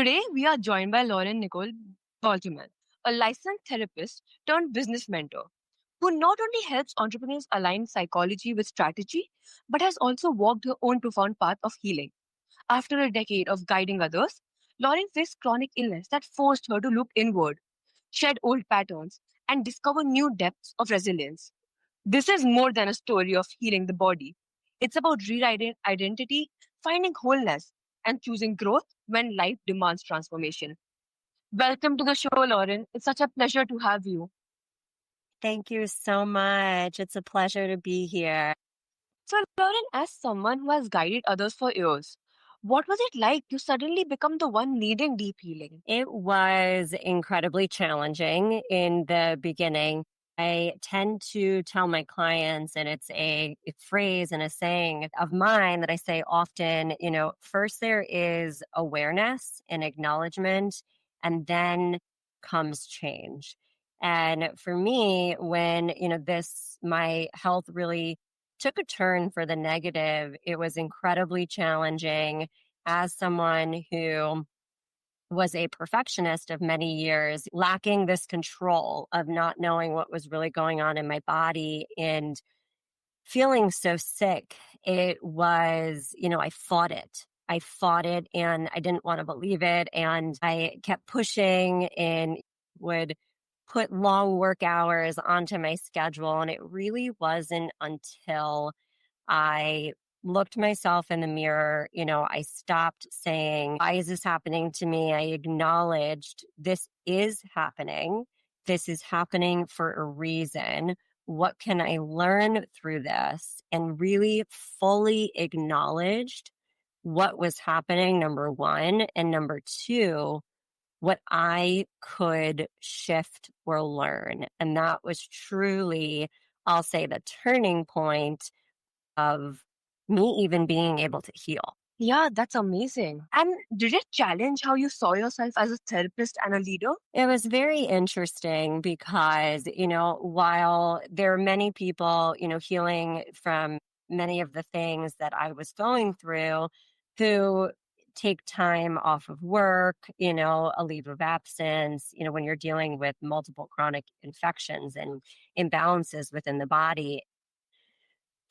Today, we are joined by Lauren Nicole Baltimore, a licensed therapist turned business mentor who not only helps entrepreneurs align psychology with strategy, but has also walked her own profound path of healing. After a decade of guiding others, Lauren faced chronic illness that forced her to look inward, shed old patterns, and discover new depths of resilience. This is more than a story of healing the body. It's about rewriting identity, finding wholeness, and choosing growth when life demands transformation. Welcome to the show, Lauren. It's such a pleasure to have you. Thank you so much. It's a pleasure to be here. So, Lauren, as someone who has guided others for years, what was it like to suddenly become the one needing deep healing? It was incredibly challenging in the beginning. I tend to tell my clients, and it's a phrase and a saying of mine that I say often, first there is awareness and acknowledgement, and then comes change. And for me, when, my health really took a turn for the negative, it was incredibly challenging as someone who was a perfectionist of many years, lacking this control of not knowing what was really going on in my body and feeling so sick. It was, I fought it. I fought it and I didn't want to believe it. And I kept pushing and would put long work hours onto my schedule. And it really wasn't until I looked myself in the mirror. I stopped saying, why is this happening to me? I acknowledged this is happening. This is happening for a reason. What can I learn through this? And really fully acknowledged what was happening, number one. And number two, what I could shift or learn. And that was truly, I'll say, the turning point of me even being able to heal. Yeah, that's amazing. And did it challenge how you saw yourself as a therapist and a leader? It was very interesting because, while there are many people, healing from many of the things that I was going through who take time off of work, a leave of absence, when you're dealing with multiple chronic infections and imbalances within the body.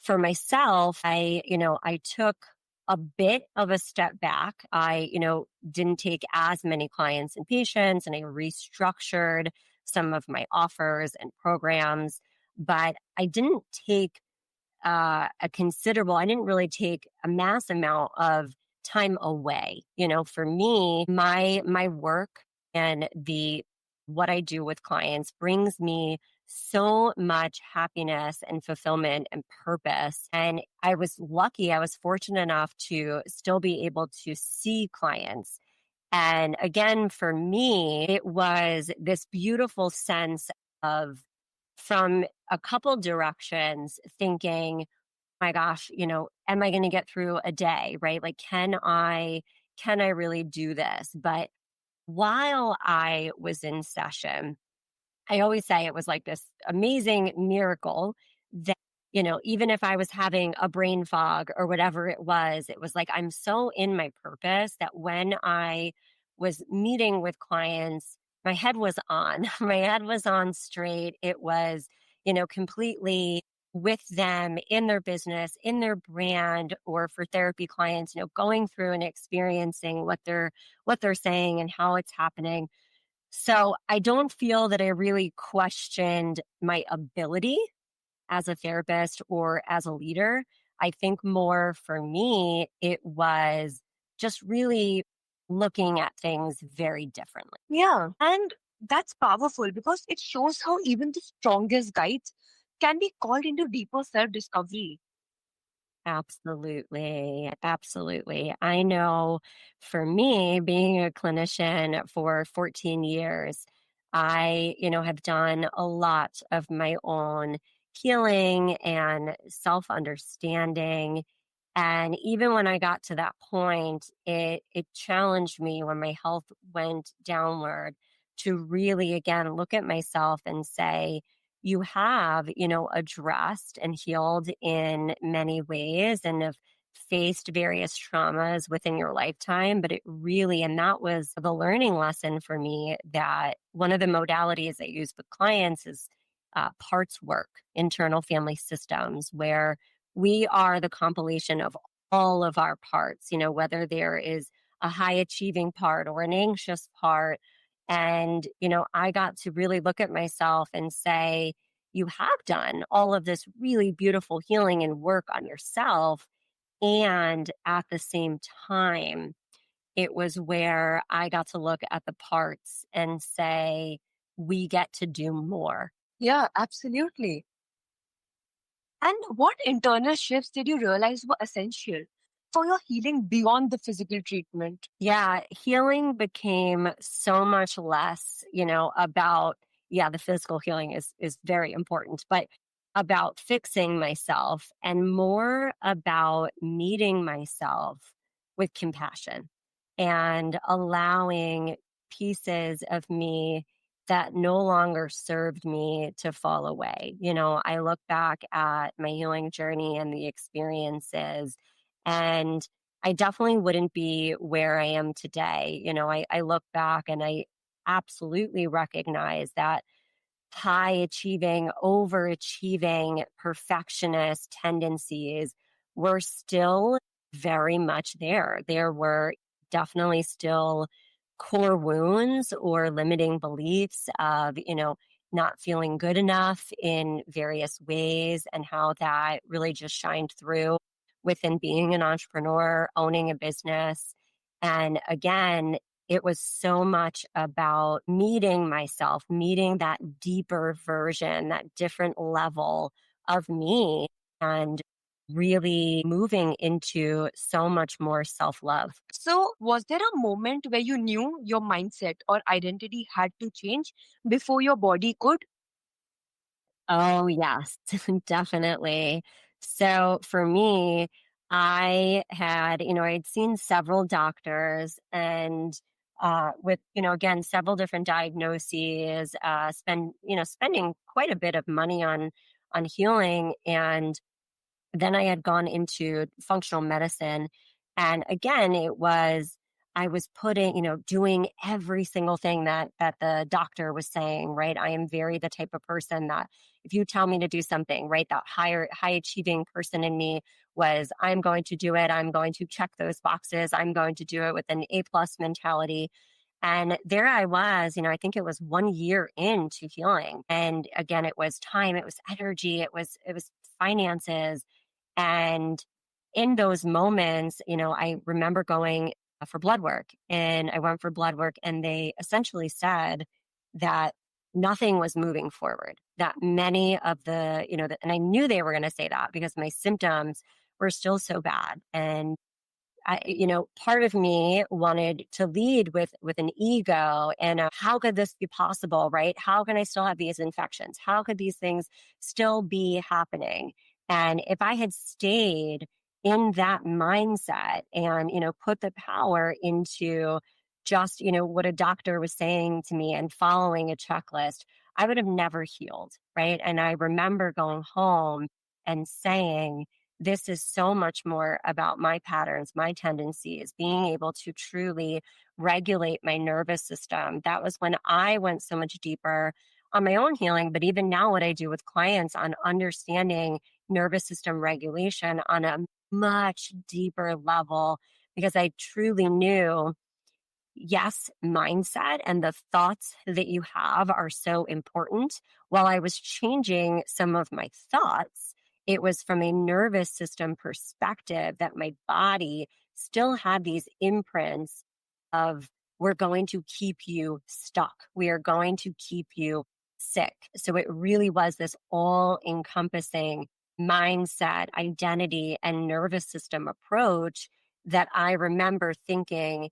For myself, I took a bit of a step back. I, didn't take as many clients and patients, and I restructured some of my offers and programs, but I didn't take I didn't really take a mass amount of time away. For me, my work and what I do with clients brings me so much happiness and fulfillment and purpose. And I was lucky, I was fortunate enough to still be able to see clients. And again, for me, it was this beautiful sense of, from a couple directions, thinking, my gosh, am I going to get through a day, right? Like, can I really do this? But while I was in session, I always say it was like this amazing miracle that, even if I was having a brain fog or whatever it was like I'm so in my purpose that when I was meeting with clients, my head was on. My head was on straight. It was, completely with them in their business, in their brand, or for therapy clients, going through and experiencing what they're saying and how it's happening. So I don't feel that I really questioned my ability as a therapist or as a leader. I think more for me, it was just really looking at things very differently. Yeah. And that's powerful because it shows how even the strongest guides can be called into deeper self discovery. Absolutely. Absolutely. I know for me, being a clinician for 14 years, I, have done a lot of my own healing and self understanding. And even when I got to that point, it challenged me when my health went downward to really, again, look at myself and say, you have, addressed and healed in many ways and have faced various traumas within your lifetime, but it really, and that was the learning lesson for me, that one of the modalities I use with clients is parts work, internal family systems, where we are the compilation of all of our parts, whether there is a high achieving part or an anxious part. And, I got to really look at myself and say, you have done all of this really beautiful healing and work on yourself. And at the same time, it was where I got to look at the parts and say, we get to do more. Yeah, absolutely. And what internal shifts did you realize were essential for your healing beyond the physical treatment? Yeah, healing became so much less, about, yeah, the physical healing is very important, but about fixing myself and more about meeting myself with compassion and allowing pieces of me that no longer served me to fall away. I look back at my healing journey and the experiences, and I definitely wouldn't be where I am today. I look back and I absolutely recognize that high achieving, overachieving, perfectionist tendencies were still very much there. There were definitely still core wounds or limiting beliefs of, not feeling good enough in various ways, and how that really just shined through within being an entrepreneur, owning a business. And again, it was so much about meeting myself, meeting that deeper version, that different level of me, and really moving into so much more self love. So, was there a moment where you knew your mindset or identity had to change before your body could? Oh, yes, definitely. So for me, I'd seen several doctors, and with, again, several different diagnoses, spending quite a bit of money on healing. And then I had gone into functional medicine. And again, I was doing every single thing that the doctor was saying, right? I am very the type of person that if you tell me to do something, right, that high achieving person in me was, I'm going to do it. I'm going to check those boxes. I'm going to do it with an A+ mentality. And there I was, I think it was 1 year into healing. And again, it was time, it was energy, it was finances. And in those moments, I remember going for blood work, and I went for blood work, and they essentially said that nothing was moving forward, that many of and I knew they were going to say that because my symptoms were still so bad. And part of me wanted to lead with an ego and how could this be possible, right? How can I still have these infections? How could these things still be happening? And if I had stayed in that mindset and, put the power into just, what a doctor was saying to me and following a checklist, I would have never healed, right? And I remember going home and saying, this is so much more about my patterns, my tendencies, being able to truly regulate my nervous system. That was when I went so much deeper on my own healing. But even now, what I do with clients on understanding nervous system regulation on a much deeper level, because I truly knew, yes, mindset and the thoughts that you have are so important. While I was changing some of my thoughts, it was from a nervous system perspective that my body still had these imprints of, we're going to keep you stuck. We are going to keep you sick. So it really was this all encompassing mindset, identity, and nervous system approach that I remember thinking,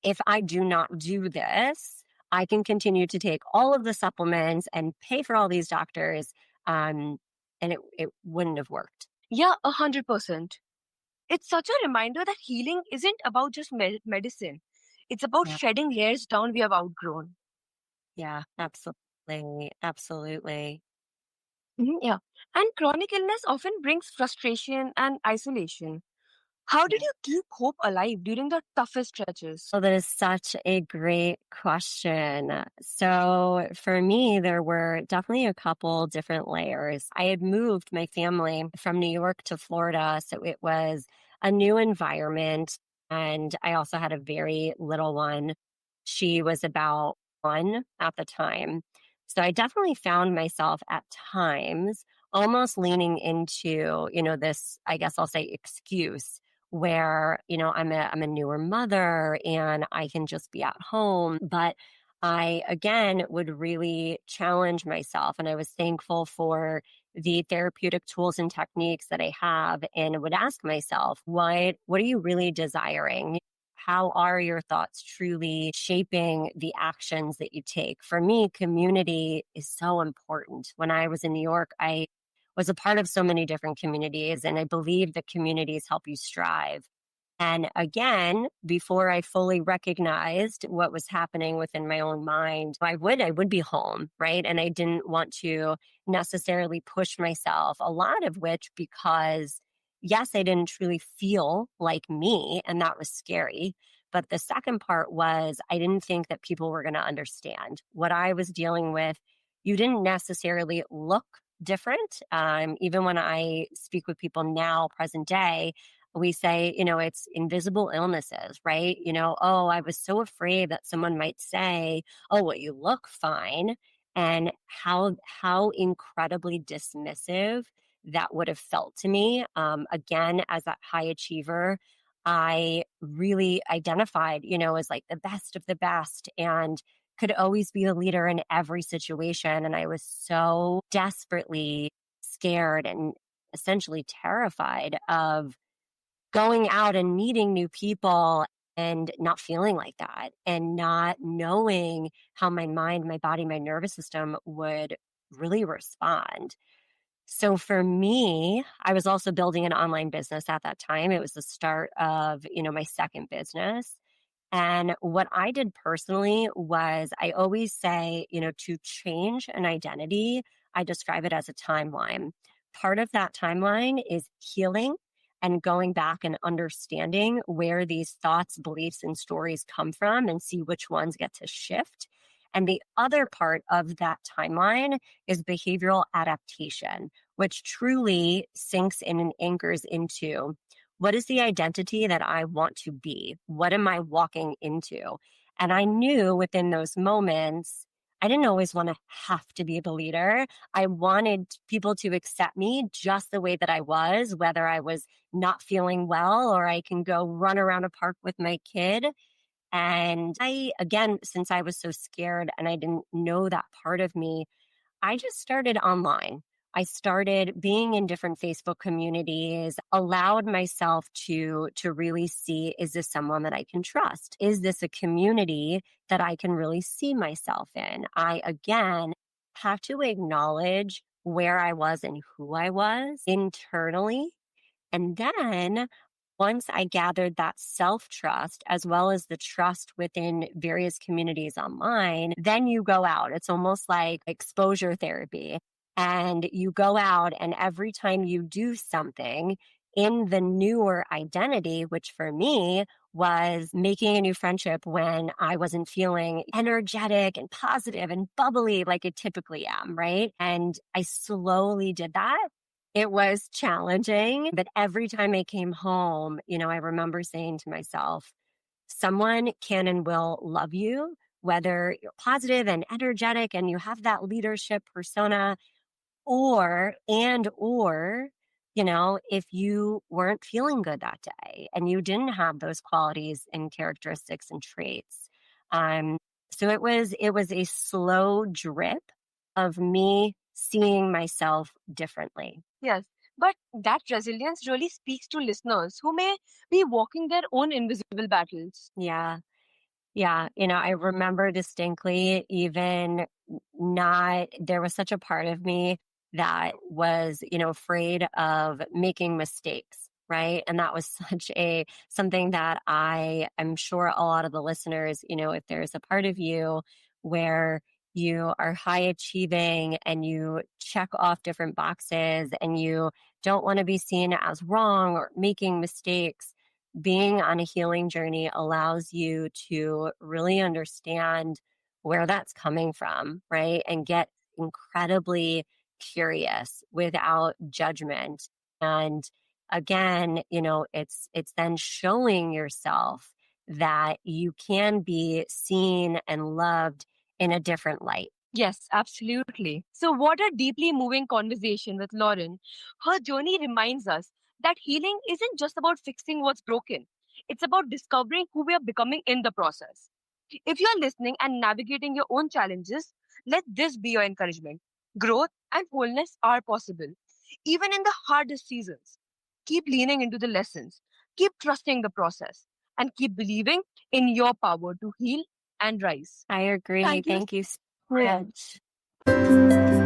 if I do not do this, I can continue to take all of the supplements and pay for all these doctors. And it wouldn't have worked. Yeah, 100%. It's such a reminder that healing isn't about just medicine. It's about Yeah. shedding layers down we have outgrown. Yeah, absolutely. Absolutely. Mhm, yeah. And chronic illness often brings frustration and isolation. How did you keep hope alive during the toughest stretches? Oh, that is such a great question. So, for me, there were definitely a couple different layers. I had moved my family from New York to Florida, so it was a new environment. And I also had a very little one. She was about 1 at the time. So, I definitely found myself at times almost leaning into, this, I guess I'll say, excuse where, I'm a newer mother and I can just be at home. But I again would really challenge myself, and I was thankful for the therapeutic tools and techniques that I have, and would ask myself, what are you really desiring? How are your thoughts truly shaping the actions that you take? For me, community is so important. When I was in New York, I was a part of so many different communities, and I believe that communities help you strive. And again, before I fully recognized what was happening within my own mind, I would be home, right? And I didn't want to necessarily push myself, a lot of which because yes, I didn't truly feel like me, and that was scary. But the second part was I didn't think that people were going to understand what I was dealing with. You didn't necessarily look different. Even when I speak with people now, present day, we say, it's invisible illnesses, right? Oh, I was so afraid that someone might say, oh, well, you look fine. And how incredibly dismissive that would have felt to me. Again, as that high achiever, I really identified, as like the best of the best and could always be the leader in every situation. And I was so desperately scared and essentially terrified of going out and meeting new people and not feeling like that and not knowing how my mind, my body, my nervous system would really respond. So for me, I was also building an online business at that time. It was the start of, my second business. And what I did personally was I always say, to change an identity, I describe it as a timeline. Part of that timeline is healing and going back and understanding where these thoughts, beliefs, and stories come from and see which ones get to shift. And the other part of that timeline is behavioral adaptation, which truly sinks in and anchors into what is the identity that I want to be? What am I walking into? And I knew within those moments, I didn't always want to have to be the leader. I wanted people to accept me just the way that I was, whether I was not feeling well or I can go run around a park with my kid. And I, again, since I was so scared and I didn't know that part of me, I just started online. I started being in different Facebook communities, allowed myself to really see, is this someone that I can trust? Is this a community that I can really see myself in? I again have to acknowledge where I was and who I was internally. And then once I gathered that self trust as well as the trust within various communities online, then you go out. It's almost like exposure therapy. And you go out, and every time you do something in the newer identity, which for me was making a new friendship when I wasn't feeling energetic and positive and bubbly like I typically am, right? And I slowly did that. It was challenging, but every time I came home, I remember saying to myself, someone can and will love you, whether you're positive and energetic and you have that leadership persona, or, if you weren't feeling good that day and you didn't have those qualities and characteristics and traits. Um, so it was a slow drip of me seeing myself differently. Yes, but that resilience really speaks to listeners who may be walking their own invisible battles. Yeah. Yeah, I remember distinctly even not there was such a part of me that was, afraid of making mistakes, right? And that was such a something that I am sure a lot of the listeners, if there's a part of you where you are high achieving and you check off different boxes and you don't want to be seen as wrong or making mistakes, being on a healing journey allows you to really understand where that's coming from, right? And get incredibly curious without judgment. And again, it's then showing yourself that you can be seen and loved in a different light. Yes, absolutely. So, what a deeply moving conversation with Lauren. Her journey reminds us that healing isn't just about fixing what's broken, it's about discovering who we are becoming in the process. If you are listening and navigating your own challenges, let this be your encouragement. Growth and wholeness are possible, even in the hardest seasons. Keep leaning into the lessons, keep trusting the process, and keep believing in your power to heal and rise. I agree. Thank you Thank you so so much. much.